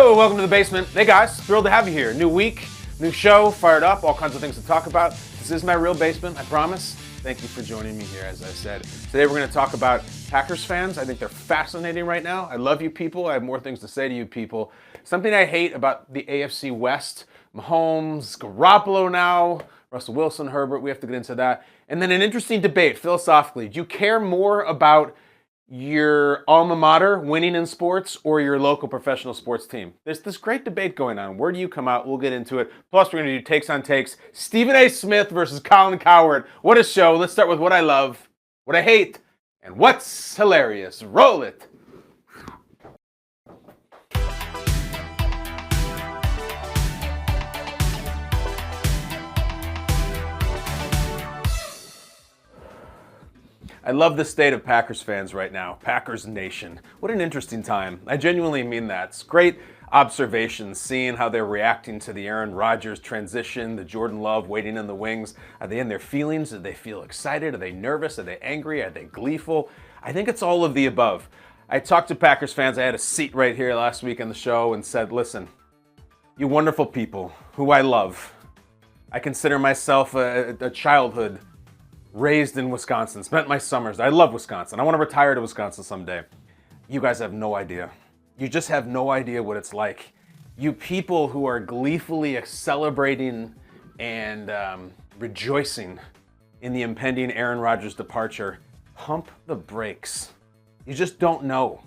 Hello, welcome to the basement. Hey guys, thrilled to have you here. New week, new show, fired up, all kinds of things to talk about. This is my real basement, I promise. Thank you for joining me here, as I said. Today we're going to talk about Packers fans. I think they're fascinating right now. I love you people. I have more things to say to you people. Something I hate about the AFC West, Mahomes, Garoppolo now, Russell Wilson, Herbert, we have to get into that. And then an interesting debate, philosophically. Do you care more about your alma mater winning in sports or your local professional sports team? There's this great debate going on. Where do you come out? We'll get into it. Plus, we're going to do takes on takes. Stephen A. Smith versus Colin Cowherd. What a show. Let's start with what I love, what I hate, and what's hilarious. Roll it. I love the state of Packers fans right now. Packers Nation. What an interesting time. I genuinely mean that. It's great observations, seeing how they're reacting to the Aaron Rodgers transition, the Jordan Love waiting in the wings. Are they in their feelings? Do they feel excited? Are they nervous? Are they angry? Are they gleeful? I think it's all of the above. I talked to Packers fans. I had a seat right here last week on the show and said, listen, you wonderful people who I love. I consider myself a childhood raised in Wisconsin, spent my summers. I love Wisconsin. I want to retire to Wisconsin someday. You guys have no idea. You just have no idea what it's like. You people who are gleefully celebrating and rejoicing in the impending Aaron Rodgers departure, pump the brakes. You just don't know.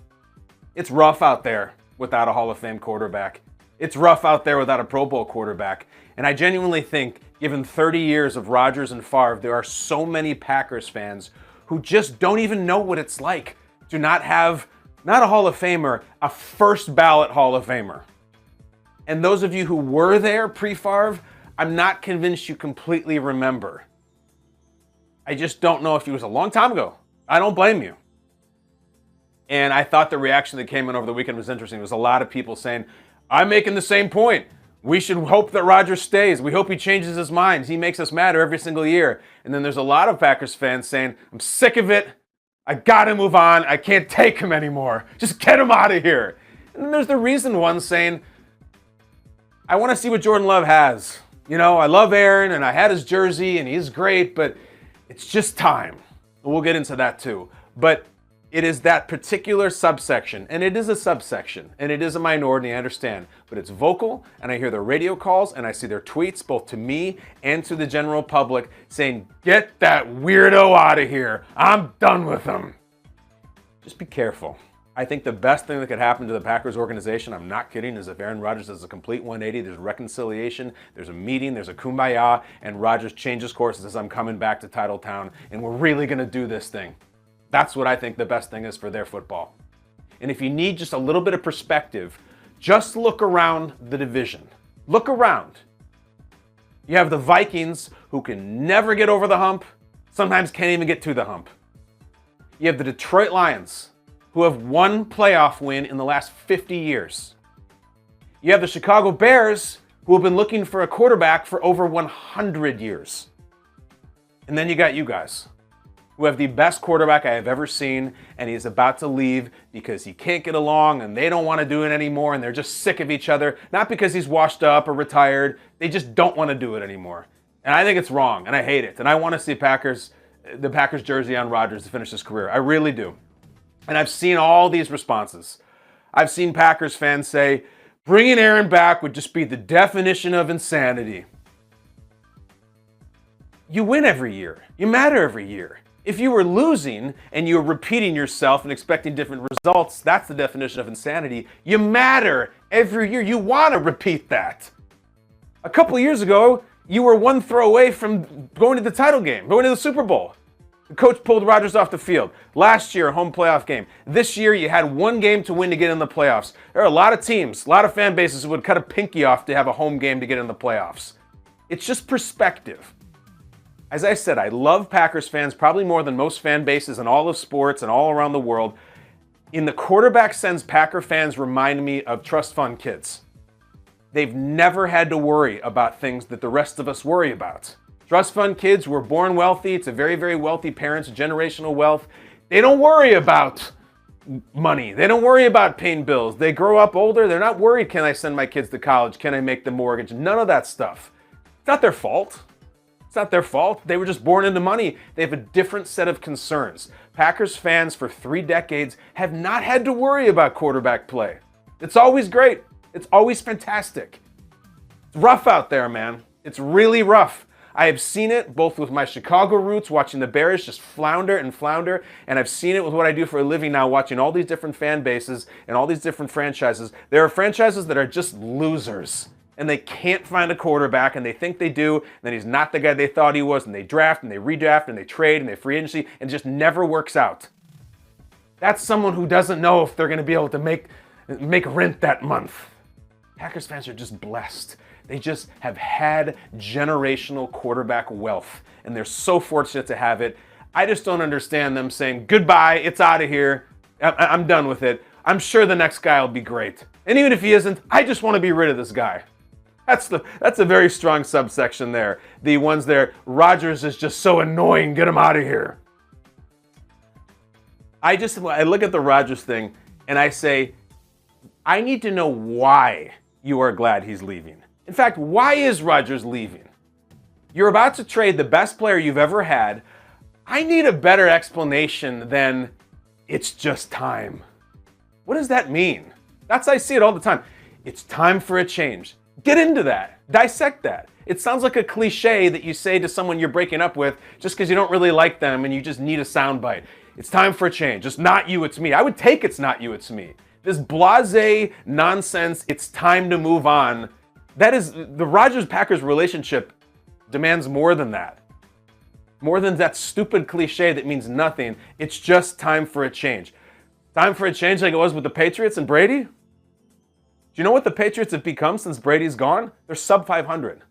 It's rough out there without a Hall of Fame quarterback. It's rough out there without a Pro Bowl quarterback. And I genuinely think, given 30 years of Rodgers and Favre, there are so many Packers fans who just don't even know what it's like to not have, not a Hall of Famer, a first ballot Hall of Famer. And those of you who were there pre-Favre, I'm not convinced you completely remember. I just don't know if it was a long time ago. I don't blame you. And I thought the reaction that came in over the weekend was interesting. There was a lot of people saying, I'm making the same point. We should hope that Rodgers stays. We hope he changes his mind. He makes us matter every single year. And then there's a lot of Packers fans saying, I'm sick of it. I got to move on. I can't take him anymore. Just get him out of here. And then there's the reasoned ones saying, I want to see what Jordan Love has. You know, I love Aaron and I had his jersey and he's great, but it's just time. We'll get into that too. But it is that particular subsection, and it is a subsection, and it is a minority, I understand, but it's vocal, and I hear their radio calls, and I see their tweets, both to me and to the general public, saying, get that weirdo out of here. I'm done with him. Just be careful. I think the best thing that could happen to the Packers organization, I'm not kidding, is if Aaron Rodgers does a complete 180, there's reconciliation, there's a meeting, there's a kumbaya, and Rodgers changes course and says, I'm coming back to Titletown, and we're really going to do this thing. That's what I think the best thing is for their football. And if you need just a little bit of perspective, just look around the division. Look around. You have the Vikings, who can never get over the hump, sometimes can't even get to the hump. You have the Detroit Lions, who have one playoff win in the last 50 years. You have the Chicago Bears, who have been looking for a quarterback for over 100 years. And then you got you guys, who have the best quarterback I have ever seen, and he's about to leave because he can't get along and they don't want to do it anymore and they're just sick of each other. Not because he's washed up or retired. They just don't want to do it anymore. And I think it's wrong, and I hate it. And I want to see the Packers jersey on Rodgers to finish his career. I really do. And I've seen all these responses. I've seen Packers fans say, bringing Aaron back would just be the definition of insanity. You win every year. You matter every year. If you were losing and you were repeating yourself and expecting different results, that's the definition of insanity. You matter every year. You want to repeat that. A couple years ago, you were one throw away from going to the title game, going to the Super Bowl. The coach pulled Rodgers off the field. Last year, a home playoff game. This year, you had one game to win to get in the playoffs. There are a lot of teams, a lot of fan bases who would cut a pinky off to have a home game to get in the playoffs. It's just perspective. As I said, I love Packers fans probably more than most fan bases in all of sports and all around the world. In the quarterback sense, Packer fans remind me of trust fund kids. They've never had to worry about things that the rest of us worry about. Trust fund kids were born wealthy. It's a very, very wealthy parents, generational wealth. They don't worry about money. They don't worry about paying bills. They grow up older. They're not worried, can I send my kids to college? Can I make the mortgage? None of that stuff. It's not their fault. It's not their fault. They were just born into money. They have a different set of concerns. Packers fans for 3 decades have not had to worry about quarterback play. It's always great. It's always fantastic. It's rough out there, man. It's really rough. I have seen it both with my Chicago roots, watching the Bears just flounder, and I've seen it with what I do for a living now, watching all these different fan bases and all these different franchises. There are franchises that are just losers, and they can't find a quarterback, and they think they do, and then he's not the guy they thought he was, and they draft, and they redraft, and they trade, and they free agency, and it just never works out. That's someone who doesn't know if they're going to be able to make rent that month. Packers fans are just blessed. They just have had generational quarterback wealth, and they're so fortunate to have it. I just don't understand them saying, goodbye, it's out of here. I'm done with it. I'm sure the next guy will be great. And even if he isn't, I just want to be rid of this guy. That's a very strong subsection there. The ones there, Rodgers is just so annoying, get him out of here. I look at the Rodgers thing, and I say, I need to know why you are glad he's leaving. In fact, why is Rodgers leaving? You're about to trade the best player you've ever had. I need a better explanation than it's just time. What does that mean? I see it all the time. It's time for a change. Get into that. Dissect that. It sounds like a cliche that you say to someone you're breaking up with just because you don't really like them and you just need a soundbite. It's time for a change. It's not you, it's me. I would take it's not you, it's me. This blasé nonsense, it's time to move on. That is, the Rodgers-Packers relationship demands more than that. More than that stupid cliche that means nothing. It's just time for a change. Time for a change like it was with the Patriots and Brady? Do you know what the Patriots have become since Brady's gone? They're sub 500.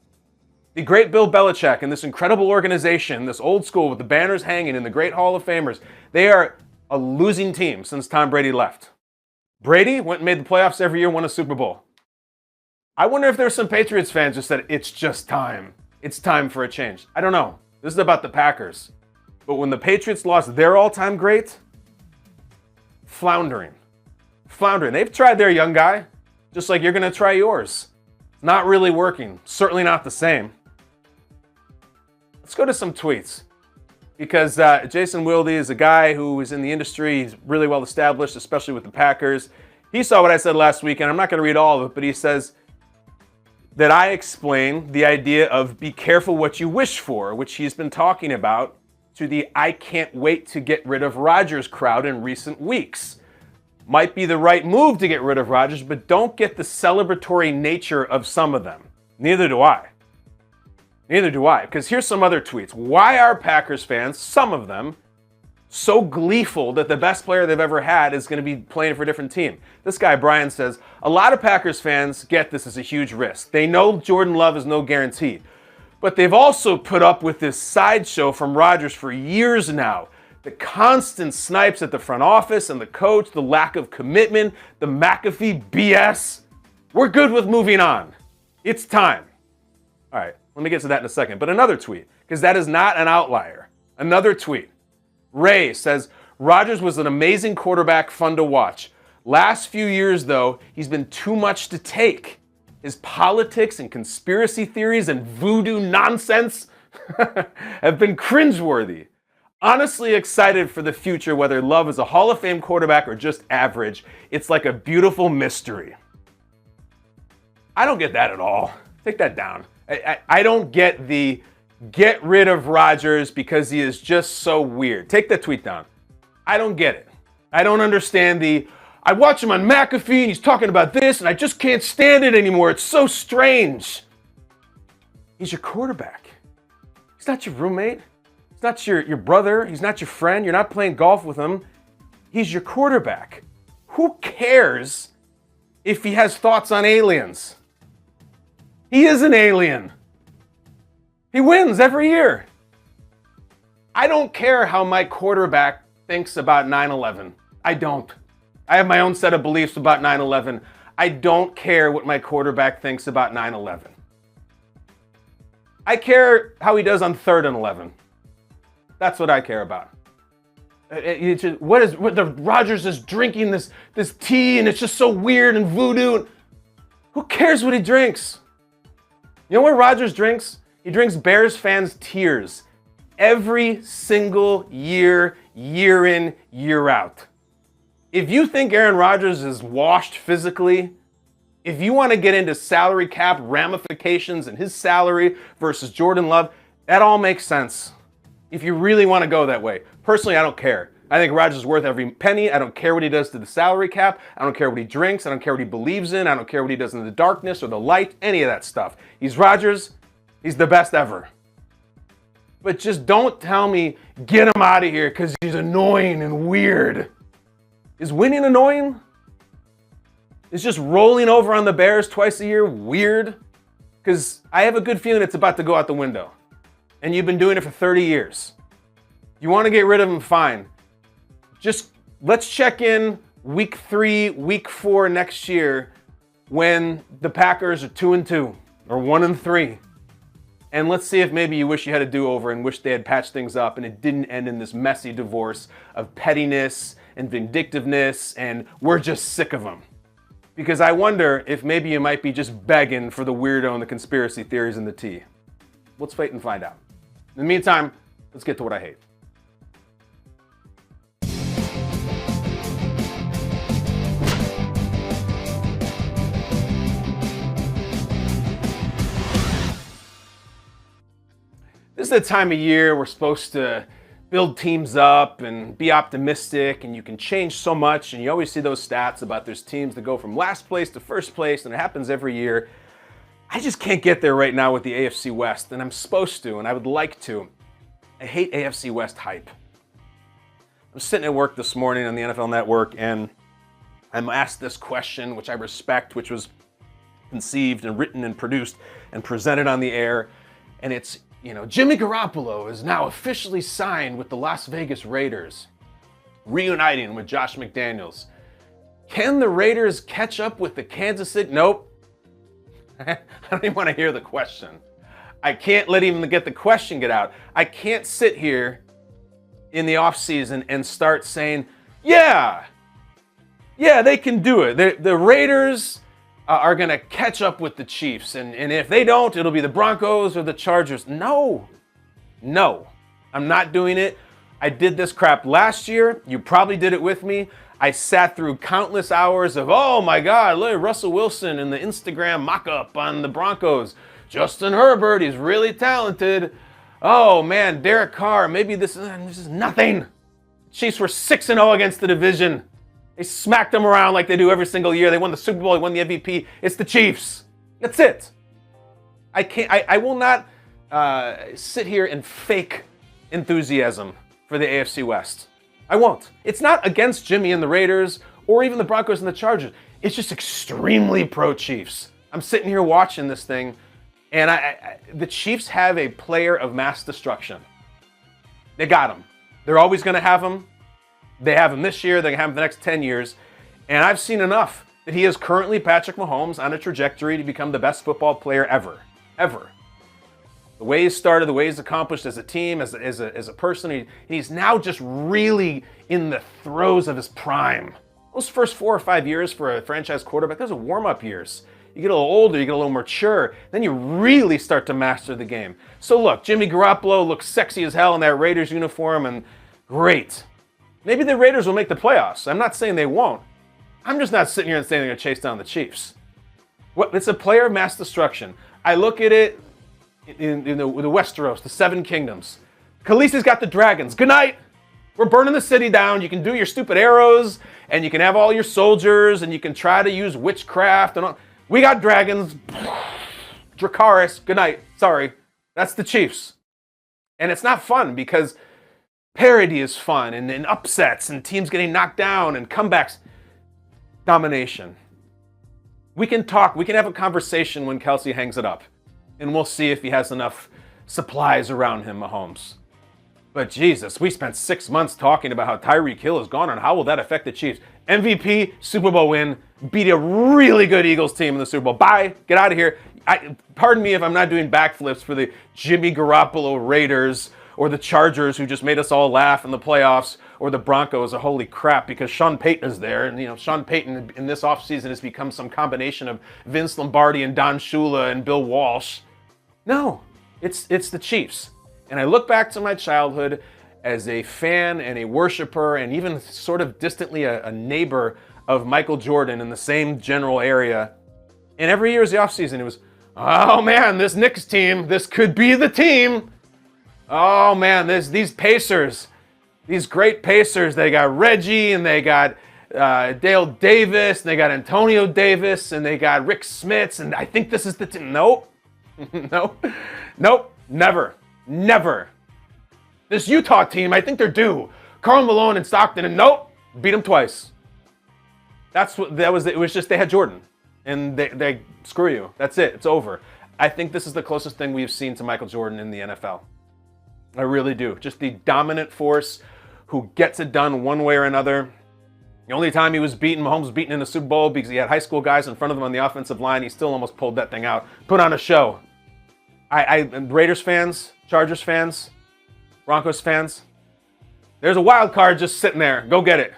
The great Bill Belichick and this incredible organization, this old school with the banners hanging and the great Hall of Famers, they are a losing team since Tom Brady left. Brady went and made the playoffs every year, won a Super Bowl. I wonder if there's some Patriots fans who said, it's just time. It's time for a change. I don't know. This is about the Packers. But when the Patriots lost their all-time great, floundering. They've tried their young guy, just like you're going to try yours. It's not really working. Certainly not the same. Let's go to some tweets. Because Jason Wilde is a guy who is in the industry. He's really well established, especially with the Packers. He saw what I said last week, and I'm not going to read all of it, but he says that I explain the idea of be careful what you wish for, which he's been talking about, to the I can't wait to get rid of Rodgers crowd in recent weeks. Might be the right move to get rid of Rodgers, but don't get the celebratory nature of some of them. Neither do I. Because here's some other tweets. Why are Packers fans, some of them, so gleeful that the best player they've ever had is going to be playing for a different team? This guy, Brian, says, a lot of Packers fans get this as a huge risk. They know Jordan Love is no guarantee. But they've also put up with this sideshow from Rodgers for years now. The constant snipes at the front office and the coach, the lack of commitment, the McAfee BS. We're good with moving on. It's time. All right, let me get to that in a second. But another tweet, because that is not an outlier. Another tweet. Ray says, Rodgers was an amazing quarterback, fun to watch. Last few years, though, he's been too much to take. His politics and conspiracy theories and voodoo nonsense have been cringeworthy. Honestly excited for the future, whether Love is a Hall of Fame quarterback or just average. It's like a beautiful mystery. I don't get that at all. Take that down. I don't get the get rid of Rodgers because he is just so weird. Take that tweet down. I don't get it. I don't understand I watch him on McAfee and he's talking about this and I just can't stand it anymore. It's so strange. He's your quarterback. He's not your roommate. He's not your brother. He's not your friend. You're not playing golf with him. He's your quarterback. Who cares if he has thoughts on aliens? He is an alien. He wins every year. I don't care how my quarterback thinks about 9/11. I don't. I have my own set of beliefs about 9/11. I don't care what my quarterback thinks about 9/11. I care how he does on 3rd and 11. That's what I care about. What the Rodgers is drinking this tea and it's just so weird and voodoo. Who cares what he drinks? You know what Rodgers drinks? He drinks Bears fans' tears every single year, year in, year out. If you think Aaron Rodgers is washed physically, if you want to get into salary cap ramifications and his salary versus Jordan Love, that all makes sense. If you really want to go that way. Personally, I don't care. I think Rodgers is worth every penny. I don't care what he does to the salary cap. I don't care what he drinks. I don't care what he believes in. I don't care what he does in the darkness or the light, any of that stuff. He's Rodgers. He's the best ever. But just don't tell me, get him out of here because he's annoying and weird. Is winning annoying? Is just rolling over on the Bears twice a year weird? Because I have a good feeling it's about to go out the window. And you've been doing it for 30 years. You want to get rid of him, fine. Just let's check in week 3, week 4 next year when the Packers are 2-2 or 1-3. And let's see if maybe you wish you had a do-over and wish they had patched things up and it didn't end in this messy divorce of pettiness and vindictiveness and we're just sick of them. Because I wonder if maybe you might be just begging for the weirdo and the conspiracy theories and the tea. Let's wait and find out. In the meantime, let's get to what I hate. This is the time of year we're supposed to build teams up and be optimistic, and you can change so much, and you always see those stats about there's teams that go from last place to first place, and it happens every year. I just can't get there right now with the AFC West, and I'm supposed to, and I would like to. I hate AFC West hype. I was sitting at work this morning on the NFL Network, and I'm asked this question, which I respect, which was conceived and written and produced and presented on the air, and it's, Jimmy Garoppolo is now officially signed with the Las Vegas Raiders, reuniting with Josh McDaniels. Can the Raiders catch up with the Kansas City? Nope. I don't even want to hear the question. I can't let even get the question get out. I can't sit here in the offseason and start saying, yeah, they can do it. The Raiders are going to catch up with the Chiefs. And if they don't, it'll be the Broncos or the Chargers. No, I'm not doing it. I did this crap last year. You probably did it with me. I sat through countless hours of, oh my God, look at Russell Wilson and the Instagram mock-up on the Broncos. Justin Herbert, he's really talented. Oh man, Derek Carr, maybe this is nothing. Chiefs were 6-0 against the division. They smacked them around like they do every single year. They won the Super Bowl, they won the MVP. It's the Chiefs. That's it. I will not sit here and fake enthusiasm for the AFC West. I won't. It's not against Jimmy and the Raiders or even the Broncos and the Chargers. It's just extremely pro-Chiefs. I'm sitting here watching this thing, and the Chiefs have a player of mass destruction. They got him. They're always going to have him. They have him this year. They have him the next 10 years. And I've seen enough that he is currently Patrick Mahomes on a trajectory to become the best football player ever. Ever. The way he started, the way he's accomplished as a team, as a person, he's now just really in the throes of his prime. Those first 4 or 5 years for a franchise quarterback, those are warm-up years. You get a little older, you get a little mature, then you really start to master the game. So look, Jimmy Garoppolo looks sexy as hell in that Raiders uniform, and great. Maybe the Raiders will make the playoffs. I'm not saying they won't. I'm just not sitting here and saying they're going to chase down the Chiefs. It's a player of mass destruction. I look at it in the Westeros, the Seven Kingdoms. Khaleesi's got the dragons. Good night. We're burning the city down. You can do your stupid arrows, and you can have all your soldiers, and you can try to use witchcraft and all. We got dragons. Dracarys. Good night. Sorry. That's the Chiefs. And it's not fun because parody is fun, and upsets, and teams getting knocked down, and comebacks. Domination. We can talk. We can have a conversation when Kelsey hangs it up. And we'll see if he has enough supplies around him, Mahomes. But Jesus, we spent 6 months talking about how Tyreek Hill is gone and how will that affect the Chiefs. MVP, Super Bowl win, beat a really good Eagles team in the Super Bowl. Bye, get out of here. Pardon me if I'm not doing backflips for the Jimmy Garoppolo Raiders or the Chargers who just made us all laugh in the playoffs or the Broncos are holy crap because Sean Payton is there. And, Sean Payton in this offseason has become some combination of Vince Lombardi and Don Shula and Bill Walsh. No, it's the Chiefs. And I look back to my childhood as a fan and a worshiper and even sort of distantly a neighbor of Michael Jordan in the same general area. And every year as the offseason, it was, oh man, this Knicks team, this could be the team. Oh man, these Pacers, these great Pacers, they got Reggie and they got Dale Davis, and they got Antonio Davis, and they got Rick Smits, and I think this is the team. Nope. Nope. Never. This Utah team, I think they're due. Karl Malone and Stockton, and nope, beat them twice. It was just they had Jordan, and they screw you. That's it. It's over. I think this is the closest thing we've seen to Michael Jordan in the NFL. I really do. Just the dominant force who gets it done one way or another. The only time Mahomes was beaten in the Super Bowl because he had high school guys in front of him on the offensive line. He still almost pulled that thing out. Put on a show. Raiders fans, Chargers fans, Broncos fans, there's a wild card just sitting there. Go get it.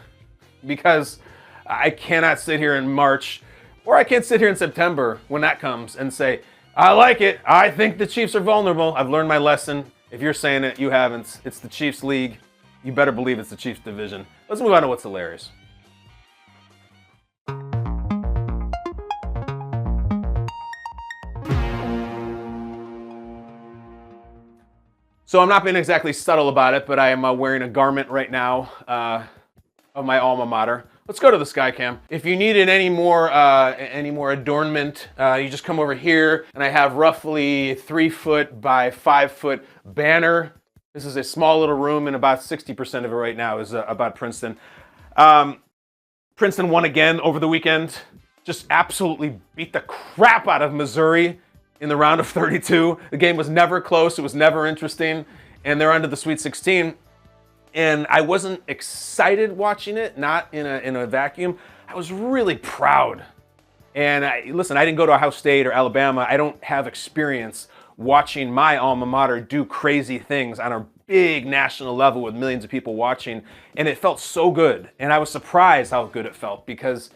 Because I cannot sit here in March, or I can't sit here in September when that comes and say, I like it. I think the Chiefs are vulnerable. I've learned my lesson. If you're saying it, you haven't. It's the Chiefs league. You better believe it's the Chiefs division. Let's move on to what's hilarious. So I'm not being exactly subtle about it, but I am wearing a garment right now of my alma mater. Let's go to the Skycam. If you needed any more adornment, you just come over here, and I have roughly 3 foot by 5 foot banner. This is a small little room, and about 60% of it right now is about Princeton. Princeton won again over the weekend. Just absolutely beat the crap out of Missouri in the round of 32. The game was never close. It was never interesting. And they're on to the Sweet 16. And I wasn't excited watching it, not in a vacuum. I was really proud. And I didn't go to Ohio State or Alabama. I don't have experience watching my alma mater do crazy things on a big national level with millions of people watching. And it felt so good. And I was surprised how good it felt because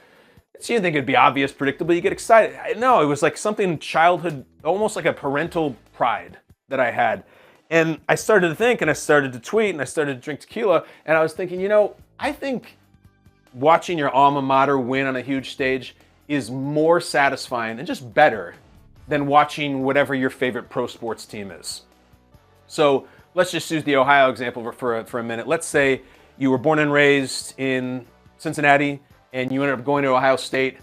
you think it'd be obvious, predictable, you get excited. No, it was like something childhood, almost like a parental pride that I had. And I started to think, and I started to tweet, and I started to drink tequila, and I was thinking, I think watching your alma mater win on a huge stage is more satisfying and just better than watching whatever your favorite pro sports team is. So let's just use the Ohio example for a minute. Let's say you were born and raised in Cincinnati, and you ended up going to Ohio State.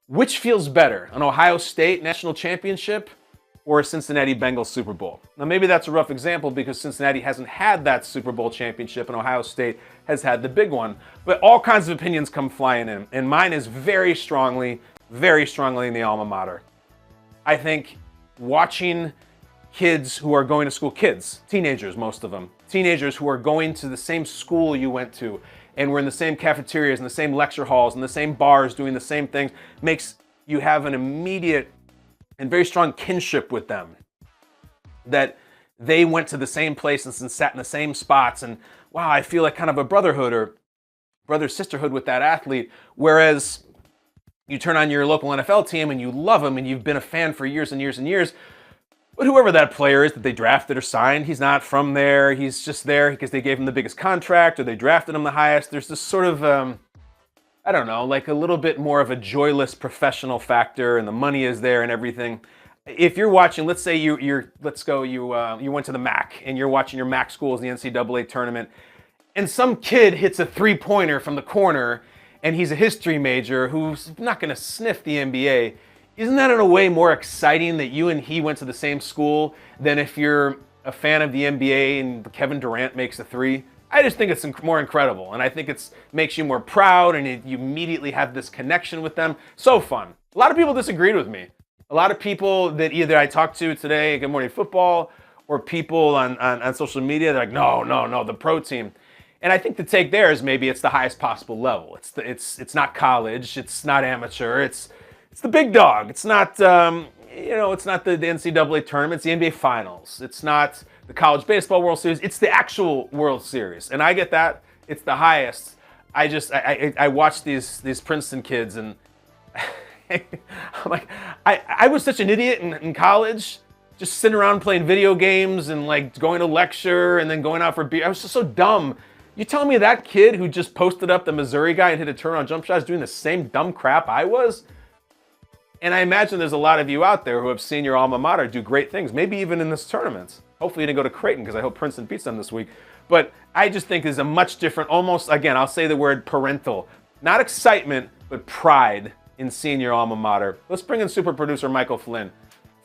Which feels better, an Ohio State national championship or a Cincinnati Bengals Super Bowl? Now, maybe that's a rough example because Cincinnati hasn't had that Super Bowl championship and Ohio State has had the big one. But all kinds of opinions come flying in, and mine is very strongly in the alma mater. I think watching kids who are going to school, teenagers, most of them, teenagers who are going to the same school you went to, and we're in the same cafeterias and the same lecture halls and the same bars doing the same things, makes you have an immediate and very strong kinship with them. That they went to the same places and sat in the same spots, and wow, I feel like kind of a brotherhood or brother-sisterhood with that athlete. Whereas you turn on your local NFL team and you love them and you've been a fan for years and years and years, but whoever that player is that they drafted or signed, he's not from there. He's just there because they gave him the biggest contract or they drafted him the highest. There's this sort of, I don't know, like a little bit more of a joyless professional factor, and the money is there and everything. If you're watching, let's say you went to the MAC and you're watching your MAC schools in the NCAA tournament, and some kid hits a three-pointer from the corner, and he's a history major who's not going to sniff the NBA. Isn't that in a way more exciting that you and he went to the same school than if you're a fan of the NBA and Kevin Durant makes a three? I just think it's more incredible, and I think it makes you more proud, and you immediately have this connection with them. So fun. A lot of people disagreed with me. A lot of people that either I talked to today, Good Morning Football, or people on social media, they're like, no, the pro team. And I think the take there is maybe it's the highest possible level. It's not college, it's not amateur, it's the big dog. It's not, it's not the NCAA tournament. It's the NBA Finals. It's not the College Baseball World Series. It's the actual World Series. And I get that, It's the highest. I watch these Princeton kids, and I'm like, I was such an idiot in college, just sitting around playing video games and like going to lecture and then going out for beer. I was just so dumb. You telling me that kid who just posted up the Missouri guy and hit a turnaround jump shot is doing the same dumb crap I was? And I imagine there's a lot of you out there who have seen your alma mater do great things, maybe even in this tournament. Hopefully you didn't go to Creighton, because I hope Princeton beats them this week. But I just think there's a much different, almost, again, I'll say the word parental. Not excitement, but pride in seeing your alma mater. Let's bring in super producer Michael Flynn.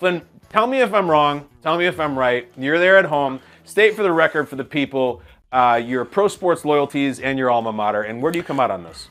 Flynn, tell me if I'm wrong. Tell me if I'm right. You're there at home. State for the record for the people your pro sports loyalties and your alma mater. And where do you come out on this?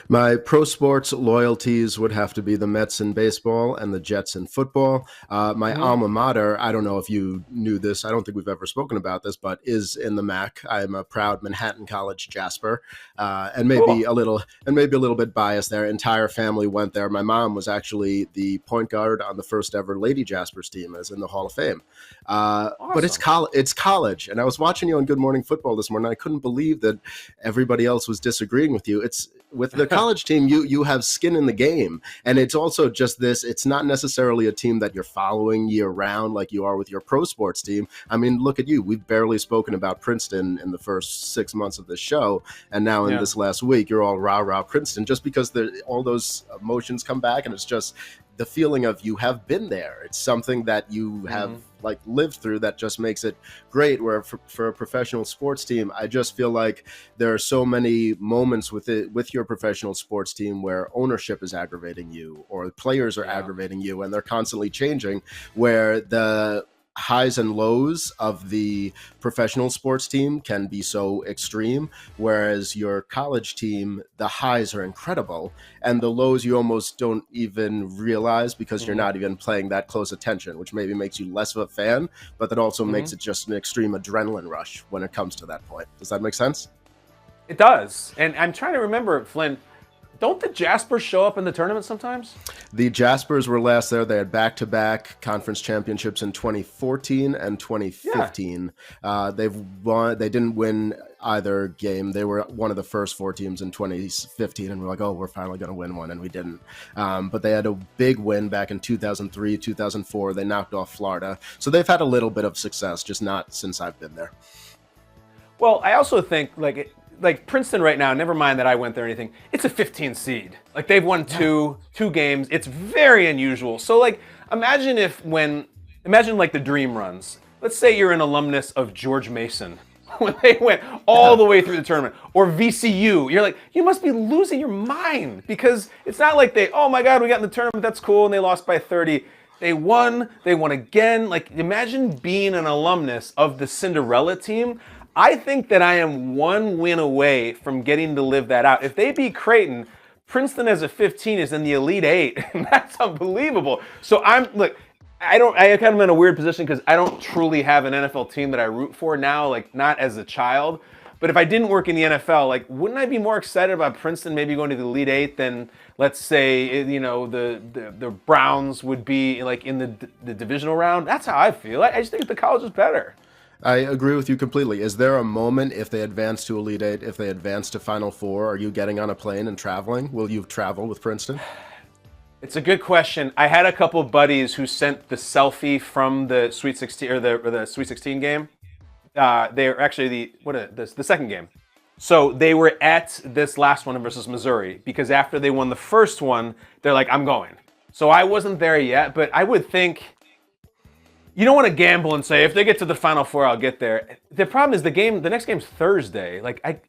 My pro sports loyalties would have to be the Mets in baseball and the Jets in football. My alma mater, I don't know if you knew this, I don't think we've ever spoken about this, but is in the MAC. I'm a proud Manhattan College Jasper, and maybe a little bit biased there. Entire family went there. My mom was actually the point guard on the first ever Lady Jaspers team, as in the Hall of Fame. Awesome. But it's college, and I was watching you on Good Morning Football this morning. I couldn't believe that everybody else was disagreeing with you. It's with the college team, you have skin in the game. And it's also just this, it's not necessarily a team that you're following year round like you are with your pro sports team. I mean, look at you. We've barely spoken about Princeton in the first 6 months of this show. And now in this last week, you're all rah Princeton, just because all those emotions come back. And it's just the feeling of you have been there. It's something that you have like lived through that just makes it great. Where for a professional sports team, I just feel like there are so many moments with your professional sports team where ownership is aggravating you, or players are aggravating you, and they're constantly changing, where the highs and lows of the professional sports team can be so extreme, whereas your college team, the highs are incredible and the lows you almost don't even realize, because you're not even paying that close attention, which maybe makes you less of a fan, but that also makes it just an extreme adrenaline rush when it comes to that point. Does that make sense? It does. And I'm trying to remember, Flynn, don't the Jaspers show up in the tournament sometimes? The Jaspers were last there. They had back-to-back conference championships in 2014 and 2015. They've won. They didn't win either game. They were one of the first 4 teams in 2015, and we're like, oh, we're finally going to win one, and we didn't. But they had a big win back in 2003, 2004. They knocked off Florida. So they've had a little bit of success, just not since I've been there. Well, I also think, like Princeton right now, never mind that I went there or anything, it's a 15 seed. Like, they've won two games. It's very unusual. So, like, imagine like the dream runs. Let's say you're an alumnus of George Mason when they went all the way through the tournament, or VCU. You're like, you must be losing your mind, because it's not like oh my God, we got in the tournament, that's cool, and they lost by 30. They won again. Like, imagine being an alumnus of the Cinderella team. I think that I am 1 win away from getting to live that out. If they beat Creighton, Princeton as a 15 is in the Elite 8. And that's unbelievable. So I kind of am in a weird position, because I don't truly have an NFL team that I root for now, like not as a child. But if I didn't work in the NFL, like, wouldn't I be more excited about Princeton maybe going to the Elite 8 than, let's say, the Browns would be like in the divisional round? That's how I feel. I just think the college is better. I agree with you completely. Is there a moment, if they advance to Elite 8, if they advance to Final Four, are you getting on a plane and traveling? Will you travel with Princeton? It's a good question. I had a couple of buddies who sent the selfie from the Sweet 16 or the Sweet 16 game. They're actually the second game. So they were at this last one versus Missouri, because after they won the first one, they're like, I'm going. So I wasn't there yet, but I would think, you don't want to gamble and say, if they get to the Final Four, I'll get there. The problem is the next game's Thursday. Like, I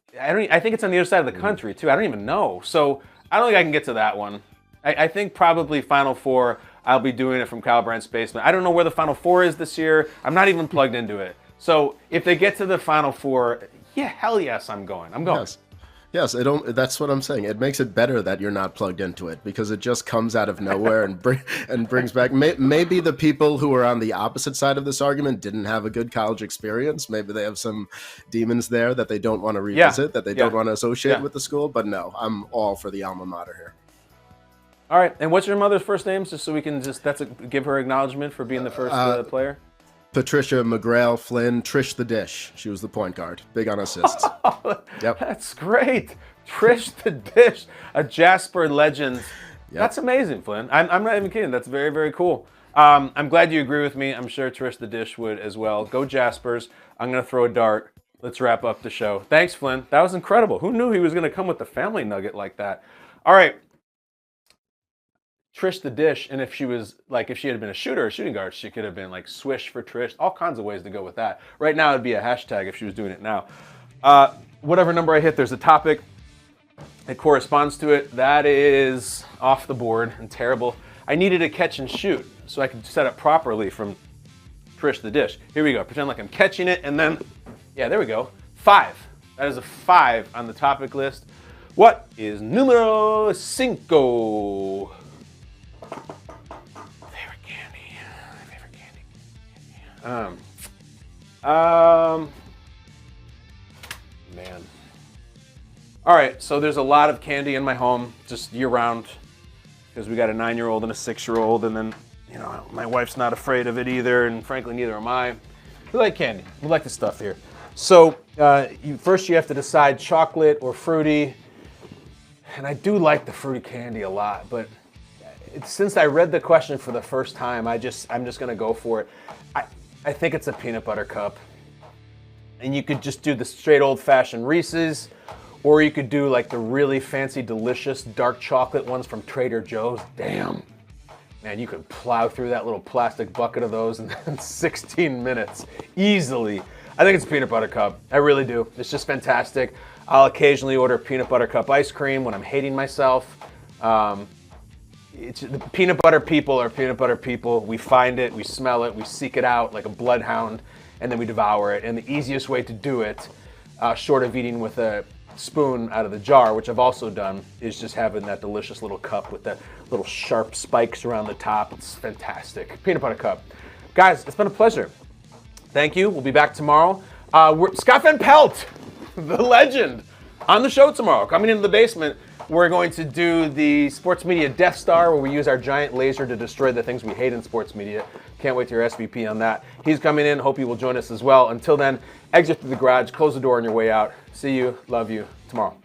think it's on the other side of the country too. I don't even know. So I don't think I can get to that one. I think probably Final Four, I'll be doing it from Brandt's Basement. I don't know where the Final Four is this year. I'm not even plugged into it. So if they get to the Final Four, yeah, hell yes, I'm going. I'm going. Yes, that's what I'm saying. It makes it better that you're not plugged into it, because it just comes out of nowhere and brings back. Maybe the people who are on the opposite side of this argument didn't have a good college experience. Maybe they have some demons there that they don't want to revisit, that they don't want to associate with the school. But no, I'm all for the alma mater here. All right, and what's your mother's first name, just so we can give her acknowledgement for being the first player? Patricia McGrail Flynn, Trish the Dish. She was the point guard. Big on assists. Yep. That's great. Trish the Dish, a Jasper legend. Yep. That's amazing, Flynn. I'm not even kidding. That's very, very cool. I'm glad you agree with me. I'm sure Trish the Dish would as well. Go Jaspers. I'm going to throw a dart. Let's wrap up the show. Thanks, Flynn. That was incredible. Who knew he was going to come with the family nugget like that? All right. Trish the Dish, and if she had been a shooter or shooting guard, she could have been like Swish for Trish. All kinds of ways to go with that. Right now, it'd be a hashtag if she was doing it now. Whatever number I hit, there's a topic. It corresponds to it. That is off the board and terrible. I needed a catch and shoot so I could set it properly from Trish the Dish. Here we go. Pretend like I'm catching it, and then, yeah, there we go. 5. That is a 5 on the topic list. What is numero 5? Man. All right, so there's a lot of candy in my home, just year-round, because we got a 9-year-old and a 6-year-old, and then, my wife's not afraid of it either, and frankly, neither am I. We like candy. We like the stuff here. So first you have to decide chocolate or fruity, and I do like the fruity candy a lot, but since I read the question for the first time, I'm just going to go for it. I think it's a peanut butter cup. And you could just do the straight old-fashioned Reese's, or you could do like the really fancy, delicious dark chocolate ones from Trader Joe's. Damn. Man, you could plow through that little plastic bucket of those in 16 minutes. Easily. I think it's a peanut butter cup. I really do. It's just fantastic. I'll occasionally order peanut butter cup ice cream when I'm hating myself. The peanut butter people are peanut butter people. We find it, we smell it, we seek it out like a bloodhound, and then we devour it. And the easiest way to do it, short of eating with a spoon out of the jar, which I've also done, is just having that delicious little cup with the little sharp spikes around the top. It's fantastic. Peanut butter cup. Guys, it's been a pleasure. Thank you. We'll be back tomorrow. Scott Van Pelt, the legend, on the show tomorrow. Coming into the basement, we're going to do the sports media Death Star, where we use our giant laser to destroy the things we hate in sports media. Can't wait to hear SVP on that. He's coming in. Hope you will join us as well. Until then, exit through the garage, close the door on your way out. See you. Love you. Tomorrow.